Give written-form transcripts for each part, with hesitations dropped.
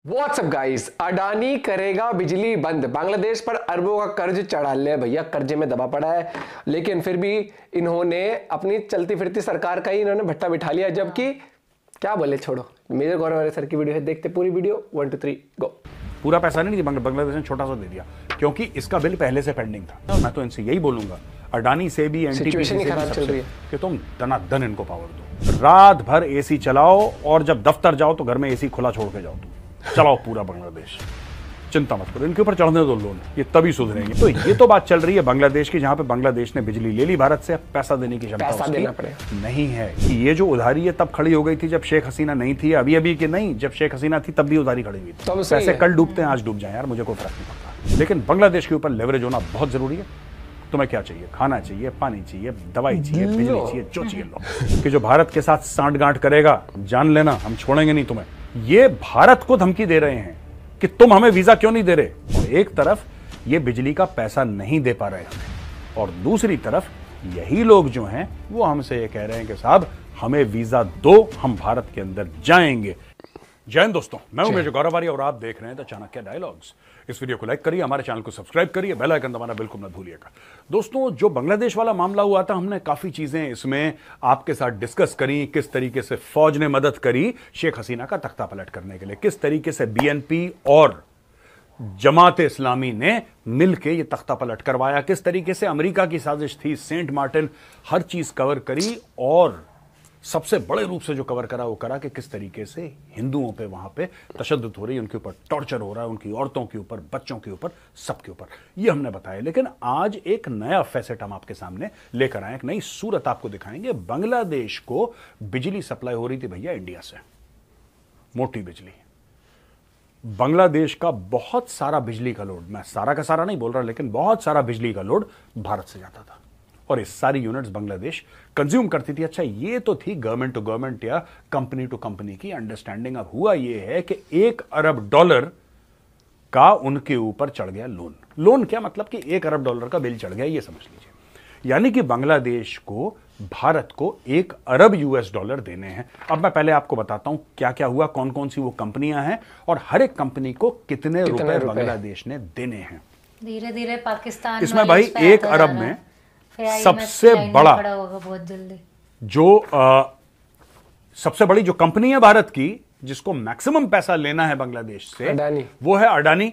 WhatsApp guys, Adani करेगा बिजली बंद। बांग्लादेश पर अरबों का कर्ज चढ़ा ले भैया, कर्जे में दबा पड़ा है, लेकिन फिर भी इन्होंने अपनी चलती फिरती सरकार का ही इन्होंने भट्टा बिठा लिया। जबकि क्या बोले, छोड़ो, मेजर गौरव सर की वीडियो है, देखते पूरी वीडियो। 1 2 3 गो। पूरा पैसा नहीं दिया, बांग्लादेश ने छोटा सा दे दिया क्योंकि इसका बिल पहले से पेंडिंग था। मैं तो इनसे यही बोलूंगा, अडानी से भी सिचुएशन ही खराब चल रही है कि तुम दनादन इनको पावर दो, रात भर एसी चलाओ और जब दफ्तर जाओ तो घर में एसी खुला छोड़ के जाओ, तुम चलाओ पूरा बांग्लादेश, चिंता मत करो, इनके ऊपर चढ़ने दो लोन, ये तभी सुधरेंगे। तो ये तो बात चल रही है बांग्लादेश की, जहां पे बांग्लादेश ने बिजली ले ली भारत से, पैसा देने की क्षमता नहीं है। ये जो उधारी है तब खड़ी हो गई थी जब शेख हसीना नहीं थी, अभी अभी की नहीं, जब शेख हसीना थी तब भी उधारी खड़ी हुई थी। पैसे कल डूबते हैं आज डूब जाए यार, मुझे कोई फर्क नहीं पड़ता, लेकिन बांग्लादेश के ऊपर लेवरेज होना बहुत जरूरी है। तुम्हें क्या चाहिए? खाना चाहिए, पानी चाहिए, दवाई चाहिए, बिजली चाहिए, जो चाहिए लो। कि जो भारत के साथ सांठगांठ करेगा, जान लेना हम छोड़ेंगे नहीं तुम्हें। ये भारत को धमकी दे रहे हैं कि तुम हमें वीजा क्यों नहीं दे रहे, और एक तरफ ये बिजली का पैसा नहीं दे पा रहे हैं, और दूसरी तरफ यही लोग जो हैं वो हमसे ये कह रहे हैं कि साहब हमें वीजा दो, हम भारत के अंदर जाएंगे। जय हिंद दोस्तों, मैं हूं मेजर गौरव और आप देख रहे हैं द चाणक्य डायलॉग्स। इस वीडियो को लाइक करिए, हमारे चैनल को सब्सक्राइब करिए, बेल आइकन दबाना बिल्कुल मत भूलिएगा। दोस्तों, जो बांग्लादेश वाला मामला हुआ था, हमने काफी चीजें इसमें आपके साथ डिस्कस करी। किस तरीके से फौज ने मदद करी शेख हसीना का तख्ता पलट करने के लिए, किस तरीके से बीएनपी और जमात इस्लामी ने मिलकर यह तख्ता पलट करवाया, किस तरीके से अमेरिका की साजिश थी, सेंट मार्टिन, हर चीज कवर करी। और सबसे बड़े रूप से जो कवर करा वो करा कि किस तरीके से हिंदुओं पे वहां पे तशद्दुद हो रही है, उनके ऊपर टॉर्चर हो रहा है, उनकी औरतों के ऊपर, बच्चों के ऊपर, सबके ऊपर, ये हमने बताया। लेकिन आज एक नया फैसेट हम आपके सामने लेकर आए, एक नई सूरत आपको दिखाएंगे। बांग्लादेश को बिजली सप्लाई हो रही थी भैया इंडिया से, मोटी बिजली। बांग्लादेश का बहुत सारा बिजली का लोड, मैं सारा का सारा नहीं बोल रहा, लेकिन बहुत सारा बिजली का लोड भारत से जाता था, और ये सारी यूनिट्स बांग्लादेश कंज्यूम करती थी। अच्छा, ये तो थी गवर्नमेंट टू गवर्नमेंट या कंपनी टू कंपनी की अंडरस्टैंडिंग। अब हुआ ये है कि $1 अरब का उनके ऊपर चढ़ गया लोन। लोन क्या मतलब कि $1 अरब का बिल चढ़ गया, ये समझ लीजिए। यानी कि बांग्लादेश को, भारत को $1 अरब देने हैं। अब मैं पहले आपको बताता हूं क्या क्या हुआ, कौन कौन सी वो कंपनियां हैं, और हर एक कंपनी को कितने रुपए बांग्लादेश ने देने हैं। धीरे धीरे पाकिस्तान इसमें भाई 1 अरब में सबसे बड़ा बहुत जल्दी सबसे बड़ी जो कंपनी है भारत की, जिसको मैक्सिमम पैसा लेना है बांग्लादेश से, अडानी। वो है अडानी।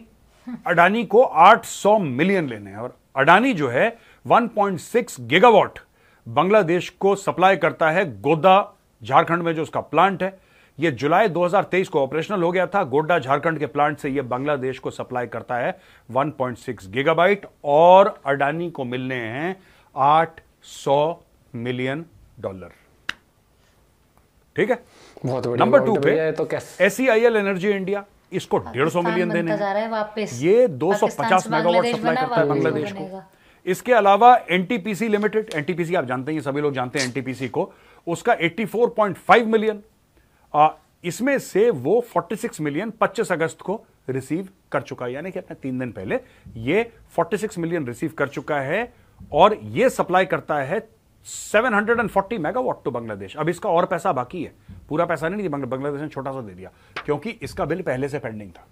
अडानी को 800 मिलियन लेने हैं, और अडानी जो है 1.6 गीगावाट बांग्लादेश को सप्लाई करता है। गोड्डा झारखंड में जो उसका प्लांट है, यह जुलाई 2023 को ऑपरेशनल हो गया था। गोड्डा झारखंड के प्लांट से यह बांग्लादेश को सप्लाई करता है 1.6 गीगाबाइट, और अडानी को मिलने हैं $800 मिलियन। ठीक है, बहुत नंबर 2 पे तो SEIL एनर्जी इंडिया, इसको 150 मिलियन देने हैं। ये 250 मेगावाट सप्लाई करता है बांग्लादेश को। इसके अलावा एनटीपीसी लिमिटेड, एनटीपीसी आप जानते हैं, सभी लोग जानते हैं एनटीपीसी को, उसका 84.5 मिलियन। इसमें से वो 46 मिलियन 25 अगस्त को रिसीव कर चुका है, यानी कि अपने 3 दिन पहले ये 46 मिलियन रिसीव कर चुका है, और ये सप्लाई करता है 740 मेगावाट टू बांग्लादेश। अब इसका और पैसा बाकी है, पूरा पैसा नहीं दिया, बांग्लादेश ने छोटा सा दे दिया क्योंकि इसका बिल पहले से पेंडिंग था,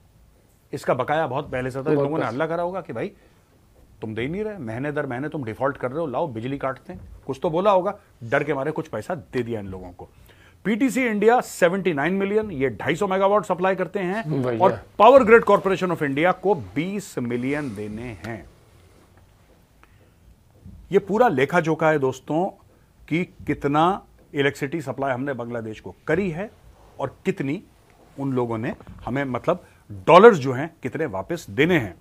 इसका बकाया बहुत पहले से था। लोगों ने हल्ला करा होगा कि भाई तुम दे ही नहीं रहे, महीने दर महीने तुम डिफॉल्ट कर रहे हो, लाओ बिजली काटते हैं, कुछ तो बोला होगा, डर के मारे कुछ पैसा दे दिया इन लोगों को। पीटीसी इंडिया 79 मिलियन, ये 250 मेगावाट सप्लाई करते हैं, और power grid corporation of India को 20 मिलियन देने हैं। ये पूरा लेखा जोखा है दोस्तों कि कितना इलेक्ट्रिसिटी सप्लाई हमने बांग्लादेश को करी है, और कितनी उन लोगों ने हमें, मतलब डॉलर्स जो हैं, कितने वापस देने हैं।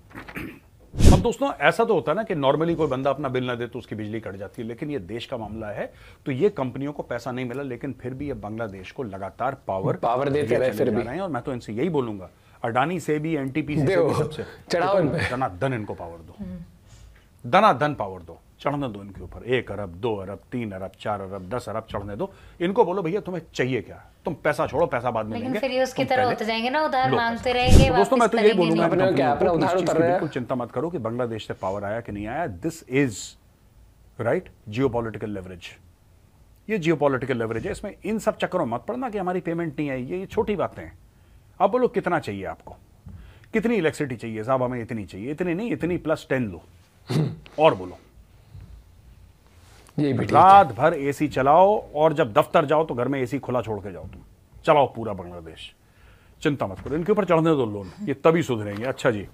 अब दोस्तों, ऐसा तो होता है ना कि नॉर्मली कोई बंदा अपना बिल ना दे तो उसकी बिजली कट जाती है, लेकिन ये देश का मामला है, तो ये कंपनियों को पैसा नहीं मिला, लेकिन फिर भी ये बांग्लादेश को लगातार पावर देते रहे फिर भी। और मैं तो इनसे यही बोलूंगा, अडानी से भी, एनटीपीसी से भी, सबसे दनादन इनको पावर दो, दनादन पावर दो, चढ़ने दो इनके ऊपर। 1 अरब, 2 अरब, 3 अरब, 4 अरब, 10 अरब चढ़ने दो। इनको बोलो भैया तुम्हें चाहिए क्या, तुम पैसा छोड़ो, पैसा बाद में लेंगे। लेकिन फिर ये उसकी तरह होते जाएंगे ना, उधार मांगते रहेंगे। तो दोस्तों, मैं तो ये बोलूंगा, बिल्कुल चिंता मत करो कि बांग्लादेश से पावर आया कि नहीं आया। This is right geopolitical leverage, ये जियोपॉलिटिकल लेवरेज है। इसमें इन सब चक्करों मत पड़ना कि हमारी पेमेंट नहीं आई, ये छोटी बातें हैं। अब बोलो कितना चाहिए आपको, कितनी इलेक्ट्रिसिटी चाहिए साहब, हमें इतनी चाहिए, इतनी नहीं, इतनी प्लस 10 लो और बोलो। ये भी ठीक है। रात भर एसी चलाओ और जब दफ्तर जाओ तो घर में एसी खुला छोड़ के जाओ, तुम चलाओ पूरा बांग्लादेश, चिंता मत करो, इनके ऊपर चढ़ने दो लोन, ये तभी सुधरेंगे। अच्छा जी,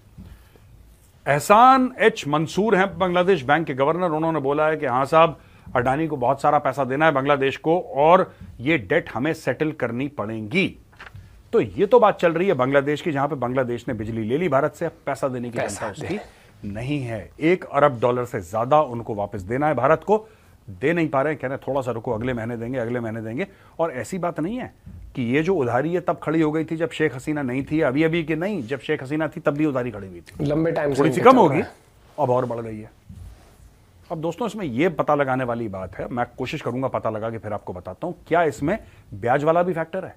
एहसान एच मंसूर हैं बांग्लादेश बैंक के गवर्नर, उन्होंने बोला है कि हाँ साहब, अडानी को बहुत सारा पैसा देना है बांग्लादेश को और ये डेट हमें सेटल करनी पड़ेगी। तो ये तो बात चल रही है बांग्लादेश की, जहां पे बांग्लादेश ने बिजली ले ली भारत से, अब पैसा देने की क्षमता उसकी नहीं है। $1 अरब से ज्यादा उनको वापस देना है भारत को, दे नहीं पा रहे हैं, कह रहे हैं थोड़ा सा रुको, अगले महीने देंगे, अगले महीने देंगे। और ऐसी बात नहीं है कि ये जो उधारी है तब खड़ी हो गई थी जब शेख हसीना नहीं थी, अभी अभी कि नहीं, जब शेख हसीना थी तब भी उधारी खड़ी हुई थी, लंबे टाइम से थोड़ी सी कम होगी, अब और बढ़ गई है। अब दोस्तों इसमें यह पता लगाने वाली बात है, मैं कोशिश करूंगा पता लगा के फिर आपको बताता हूं, क्या इसमें ब्याज वाला भी फैक्टर है?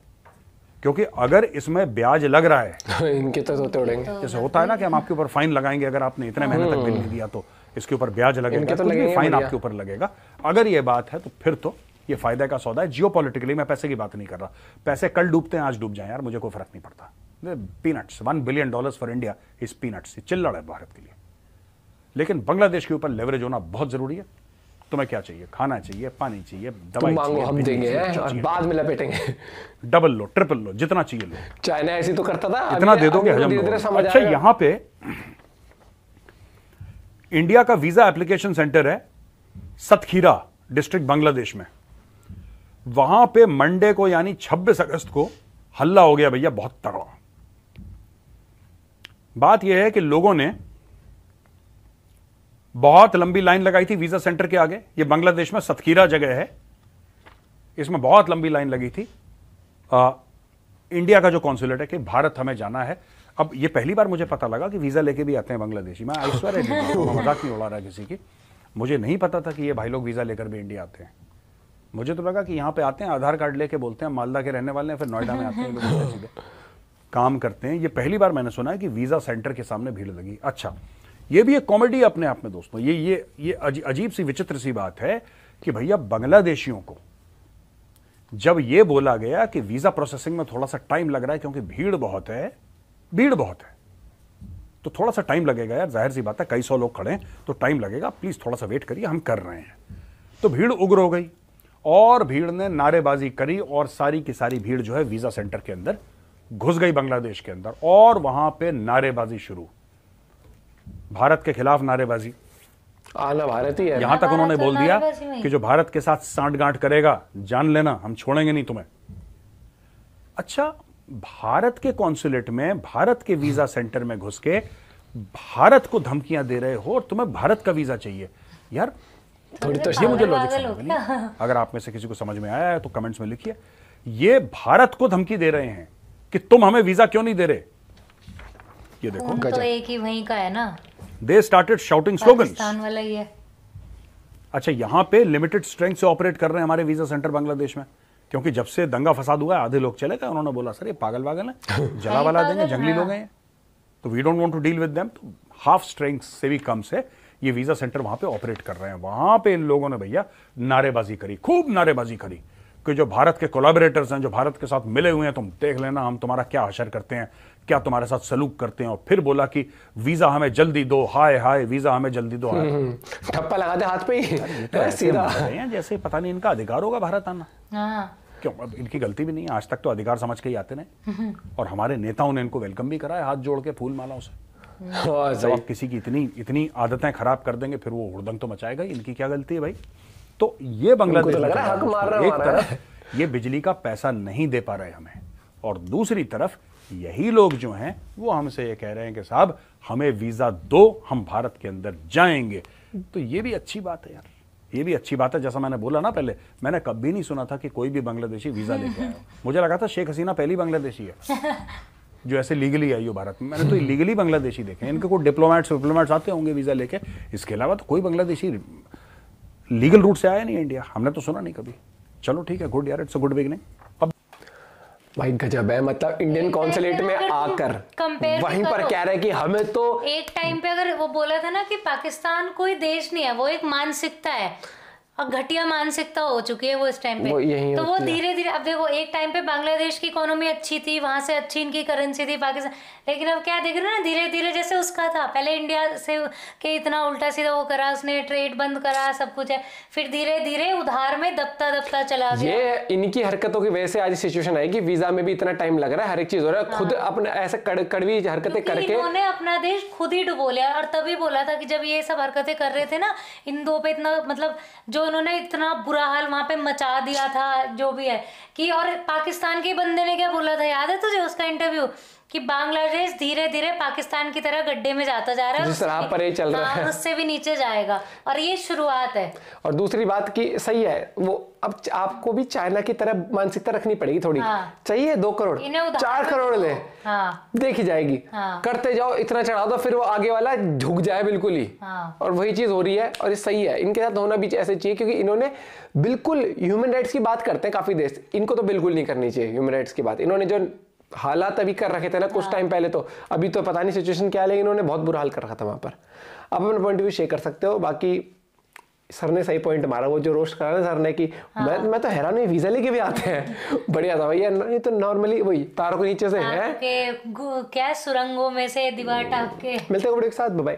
क्योंकि अगर इसमें ब्याज लग रहा है इनके तो सोते उड़ेंगे, जैसे होता है ना कि हम आपके ऊपर फाइन लगाएंगे अगर आपने इतने महीने तक बिल नहीं दिया तो इसके ऊपर ब्याज लगेगा, इनके तो कुछ भी लगेंगे फाइन बढ़िया। आपके ऊपर लगेगा। अगर ये बात है तो फिर तो ये फायदे का सौदा है। जियोपॉलिटिकली मैं पैसे की बात नहीं कर रहा, पैसे कल डूबते हैं आज डूब जाए यार, मुझे कोई फर्क नहीं पड़ता। Peanuts, $1 billion for India is peanuts, चिल्लड़ है भारत के लिए। लेकिन बांग्लादेश के ऊपर लेवरेज होना बहुत जरूरी है। तुम्हें क्या चाहिए? खाना चाहिए, पानी चाहिए, दवाई मांगो चाहिए, हम बिजली देंगे चाहिए, और चाहिए। बाद में लपेटेंगे। डबल लो, ट्रिपल लो, जितना चाहिए लो। चाइना ऐसी तो करता था, इतना दे दोगे हजम धीरे ना धीरे होगा। समझ अच्छा, आएगा। यहां पे इंडिया का वीजा एप्लीकेशन सेंटर है सतखीरा डिस्ट्रिक्ट बांग्लादेश में। वहां पे मंडे को यानी 26 अगस्त को हल्ला हो गया भैया, बहुत तगड़ा। बात यह है कि लोगों ने बहुत लंबी लाइन लगाई थी वीजा सेंटर के आगे। यह बांग्लादेश में सतखीरा जगह है, इसमें बहुत लंबी लाइन लगी थी। इंडिया का जो कॉन्सुलेट है कि भारत हमें जाना है। अब ये पहली बार मुझे पता लगा कि वीजा लेके भी आते हैं बांग्लादेशी। मैं ऐश्वर्य मजाक नहीं उड़ा रहा किसी की, मुझे नहीं पता था कि ये भाई लोग वीजा लेकर भी इंडिया आते हैं। मुझे तो लगा कि यहाँ पे आते हैं, आधार कार्ड लेके बोलते हैं मालदा के रहने वाले हैं, फिर नोएडा में आते हैं लोग, सीधे काम करते हैं। ये पहली बार मैंने सुना है कि वीजा सेंटर के सामने भीड़ लगी। अच्छा, ये भी एक कॉमेडी अपने आप में दोस्तों। ये अजीब सी विचित्र सी बात है कि भैया बांग्लादेशियों को जब ये बोला गया कि वीजा प्रोसेसिंग में थोड़ा सा टाइम लग रहा है क्योंकि भीड़ बहुत है, तो थोड़ा सा टाइम लगेगा यार, जाहिर सी बात है, कई सौ लोग खड़े हैं तो टाइम लगेगा, प्लीज थोड़ा सा वेट करिए, हम कर रहे हैं। तो भीड़ उग्र हो गई और भीड़ ने नारेबाजी करी और सारी की सारी भीड़ जो है वीजा सेंटर के अंदर घुस गई बांग्लादेश के अंदर, और वहां पे नारेबाजी शुरू, भारत के खिलाफ नारेबाजी। आना भारत ही है। यहां तक उन्होंने भारत बोल और दिया नारेबाजी में ही। कि जो भारत के साथ सांठगांठ करेगा जान लेना, हम छोड़ेंगे नहीं तुम्हें। अच्छा, भारत के कॉन्सुलेट में, भारत के वीजा सेंटर में घुस के भारत को धमकियां दे रहे हो और तुम्हें भारत का वीजा चाहिए यार, थोड़ी तो ये मुझे लॉजिक पागल समझ हो में नहीं आया। अगर आप में से किसी को समझ में आया है तो कमेंट्स में लिखिए। ये भारत को धमकी दे रहे हैं कि तुम हमें वीजा क्यों नहीं दे रहे। ये देखो, खून तो एक ही वहीं का है ना, they started shouting slogans. Pakistan वाला ही है। अच्छा, यहां पे लिमिटेड स्ट्रेंथ से ऑपरेट कर रहे हैं हमारे वीजा सेंटर बांग्लादेश में, क्योंकि जब से दंगा फसाद हुआ है आधे लोग चले गए। उन्होंने बोला सर ये पागल वागल है, जला वाला देंगे, जंगली लोग हैं, तो we don't want to deal with them. तो हाफ स्ट्रेंथ से भी कम से ये वीजा सेंटर वहां पे ऑपरेट कर रहे हैं। वहां पे इन लोगों ने भैया नारेबाजी करी, खूब नारेबाजी करी कि जो भारत के कोलैबोरेटर्स हैं, जो भारत के साथ मिले हुए हैं, तुम देख लेना हम तुम्हारा क्या हशर करते हैं, क्या तुम्हारे साथ सलूक करते हैं। और फिर बोला कि वीजा हमें जल्दी दो, हाय हाय वीजा हमें जल्दी दो। ठप्पा लगा दे हाथ पे ही, तो ऐसे सीधा। मार रहे हैं जैसे पता नहीं इनका अधिकार होगा भारत आना। हाँ, क्यों, अब इनकी गलती भी नहीं है, आज तक तो अधिकार समझ के ही आते नहीं। और हमारे नेताओं ने इनको वेलकम भी कराया हाथ जोड़ के फूल मालाओं से। हाँ, जब सही। आप किसी की इतनी आदतें खराब कर देंगे फिर वो हुड़दंग तो मचाएगा ही। इनकी क्या गलती है भाई। तो ये बांग्लादेश उनको तो लग रहा है हक मार रहा है एक हमारा। तरफ ये बिजली का पैसा नहीं दे पा रहे हमें, और दूसरी तरफ यही लोग जो हैं वो हमसे ये कह रहे हैं कि साहब हमें वीजा दो, हम भारत के अंदर जाएंगे। तो ये भी अच्छी बात है यार, ये भी अच्छी बात है। जैसा मैंने बोला ना पहले, मैंने कभी नहीं सुना था कि कोई भी बांग्लादेशी वीजा लेके आया हो। मुझे लगा था शेख हसीना पहली बांग्लादेशी है जो ऐसे लीगली आई हो भारत में। मैंने तो इलीगली बांग्लादेशी देखे हैं, इनके कोई डिप्लोमेट्स आते होंगे वीजा लेके, इसके अलावा तो कोई बांग्लादेशी लीगल रूट से आया नहीं इंडिया, हमने तो सुना नहीं कभी। चलो ठीक है, गुड यार, इट्स अ गुड बिगिनिंग। अब भाई गजब है, मतलब इंडियन कॉन्सुलेट में आकर कंपेयर वहीं पर कह रहे हैं कि हमें तो एक टाइम पे अगर वो बोला था ना कि पाकिस्तान कोई देश नहीं है, वो एक मानसिकता है। और घटिया मानसिकता हो चुकी है वो इस टाइम वो यही पे। तो वो होती है। धीरे धीरे, अब देखो एक टाइम पे बांग्लादेश की इकोनॉमी अच्छी थी, वहां से अच्छी इनकी करेंसी थी पाकिस्तान, लेकिन अब क्या देख रहे हो ना, धीरे धीरे जैसे उसका था पहले इंडिया से के इतना उल्टा सीधा वो करा उसने, ट्रेड बंद करा, सब कुछ है, फिर धीरे धीरे उधार में दबता दबता चला गया। ये इनकी हरकतों की वजह से आज सिचुएशन है कि वीजा में भी इतना टाइम लग रहा है, हर एक चीज हो रहा है, खुद अपने ऐसे कड़वी हरकतें करके इन्होंने अपना देश खुद ही डुबो लिया। और तभी बोला था कि जब ये सब हरकतें कर रहे थे ना, इन दो पे इतना मतलब जो उन्होंने इतना बुरा हाल वहां पे मचा दिया था, जो भी है कि, और पाकिस्तान के बंदे ने क्या बोला था याद है तुझे उसका इंटरव्यू, कि बांग्लादेश धीरे धीरे पाकिस्तान की तरह गड्ढे में जाता जा रहा है, जिस राह पर ये चल रहा है उससे भी नीचे जाएगा, और ये शुरुआत है। और दूसरी बात की सही है वो, अब आपको भी चाइना की तरह मानसिकता रखनी पड़ेगी थोड़ी। चाहिए 2 करोड़, इन्हें उधार 4 करोड़ ले, देखी जाएगी। करते जाओ, इतना चढ़ा दो, फिर वो आगे वाला झुक जाए बिल्कुल ही। और वही चीज हो रही है, और ये सही है, इनके साथ होना भी ऐसे चाहिए, क्योंकि इन्होंने बिल्कुल ह्यूमन राइट्स की बात करते हैं काफी देश, इनको तो बिल्कुल नहीं करनी चाहिए ह्यूमन राइट्स की बात। इन्होंने जो हालात अभी कर रखे थे ना कुछ टाइम पहले, तो अभी तो पता नहीं सिचुएशन क्या है, लेकिन इन्होंने बहुत बुरा हाल कर रखा था वहां पर। आप अपना पॉइंट ऑफ व्यू शेयर कर सकते हो। बाकी सर ने सही पॉइंट मारा, वो जो रोस्ट करा ना सर ने कि मैं तो हैरान हुई, वीजा लेके भी आते हैं। बढ़िया था भैया, नहीं तो नॉर्मली वही तारों के नीचे से है क्या सुरंगों में से दीवार टाप के। मिलते हैं एक साथ, बाय।